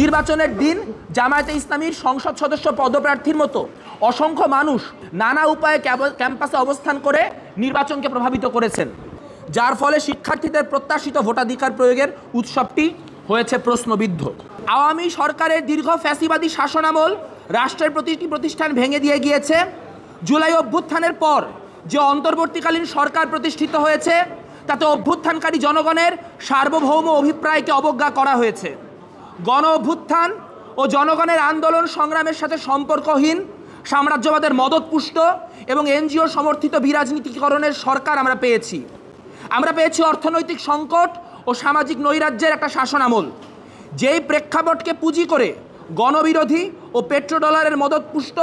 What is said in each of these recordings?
নির্বাচনের দিন জামায়াতে ইসলামীর সংসদ সদস্য পদপ্রার্থীর মতো অসংখ্য মানুষ নানা উপায়ে ক্যাম্পাসে অবস্থান করে নির্বাচনকে প্রভাবিত করেছেন, যার ফলে শিক্ষার্থীদের প্রত্যাশিত ভোটাধিকার প্রয়োগের উৎসবটি হয়েছে প্রশ্নবিদ্ধ। আওয়ামী সরকারের দীর্ঘ ফ্যাসিবাদী শাসনামল রাষ্ট্রের প্রতিটি প্রতিষ্ঠান ভেঙে দিয়ে গিয়েছে। জুলাই অভ্যুত্থানের পর যে অন্তর্বর্তীকালীন সরকার প্রতিষ্ঠিত হয়েছে তাতে অভ্যুত্থানকারী জনগণের সার্বভৌম অভিপ্রায়কে অবজ্ঞা করা হয়েছে। গণ অভ্যুত্থান ও জনগণের আন্দোলন সংগ্রামের সাথে সম্পর্কহীন সাম্রাজ্যবাদের মদতপুষ্ট এবং এনজিও সমর্থিত বিরাজনীতিকরণের সরকার আমরা পেয়েছি অর্থনৈতিক সংকট ও সামাজিক নৈরাজ্যের একটা শাসনামল, যেই প্রেক্ষাপটকে পুঁজি করে গণবিরোধী ও পেট্রোডলারের মদতপুষ্ট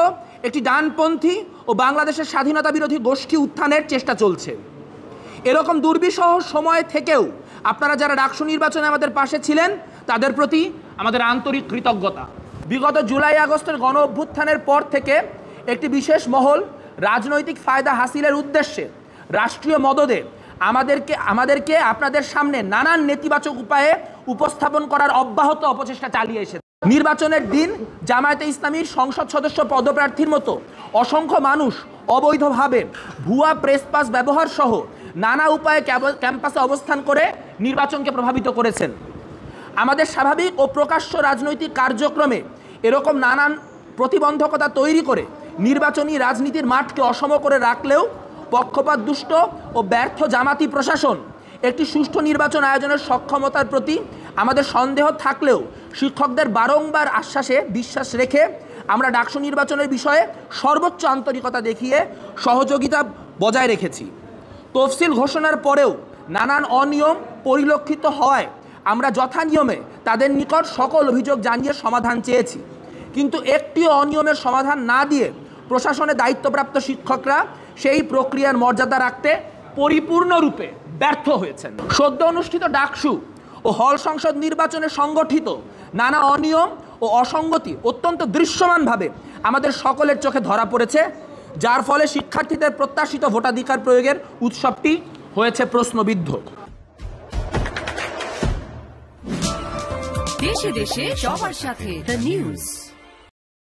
একটি ডানপন্থী ও বাংলাদেশের স্বাধীনতা বিরোধী গোষ্ঠী উত্থানের চেষ্টা চলছে। এরকম দুর্বিষহ সময় থেকেও আপনারা যারা ডাকসু নির্বাচনে আমাদের পাশে ছিলেন তাদের প্রতি আমাদের আন্তরিক কৃতজ্ঞতা। বিগত জুলাই আগস্টের গণ অভ্যুত্থানের পর থেকে একটি বিশেষ মহল রাজনৈতিক ফায়দা হাসিলের উদ্দেশ্যে রাষ্ট্রীয় মদদে আমাদেরকে আপনাদের সামনে নানান নেতিবাচক উপায়ে উপস্থাপন করার অব্যাহত অপচেষ্টা চালিয়ে এসেছে। নির্বাচনের দিন জামায়াতে ইসলামীর সংসদ সদস্য পদপ্রার্থীর মতো অসংখ্য মানুষ অবৈধভাবে ভুয়া প্রেস পাস ব্যবহার সহ নানা উপায়ে ক্যাম্পাসে অবস্থান করে নির্বাচনকে প্রভাবিত করেছেন। আমাদের স্বাভাবিক ও প্রকাশ্য রাজনৈতিক কার্যক্রমে এরকম নানান প্রতিবন্ধকতা তৈরি করে নির্বাচনী রাজনীতির মাঠকে অসম করে রাখলেও পক্ষপাত দুষ্ট ও ব্যর্থ জামাতি প্রশাসন একটি সুষ্ঠু নির্বাচন আয়োজনের সক্ষমতার প্রতি আমাদের সন্দেহ থাকলেও শিক্ষকদের বারংবার আশ্বাসে বিশ্বাস রেখে আমরা ডাকসু নির্বাচনের বিষয়ে সর্বোচ্চ আন্তরিকতা দেখিয়ে সহযোগিতা বজায় রেখেছি। তফসিল ঘোষণার পরেও নানান অনিয়ম পরিলক্ষিত হওয়ায় আমরা যথানিয়মে তাদের নিকট সকল অভিযোগ জানিয়ে সমাধান চেয়েছি, কিন্তু একটিও অনিয়মের সমাধান না দিয়ে প্রশাসনে দায়িত্বপ্রাপ্ত শিক্ষকরা সেই প্রক্রিয়ার মর্যাদা রাখতে পরিপূর্ণরূপে ব্যর্থ হয়েছেন। সদ্য অনুষ্ঠিত ডাকসু ও হল সংসদ নির্বাচনে সংগঠিত নানা অনিয়ম ও অসঙ্গতি অত্যন্ত দৃশ্যমানভাবে আমাদের সকলের চোখে ধরা পড়েছে, যার ফলে শিক্ষার্থীদের প্রত্যাশিত ভোটাধিকার প্রয়োগের উৎসবটি হয়েছে প্রশ্নবিদ্ধ। দেশে দেশে সবার সাথে দ্য নিউজ।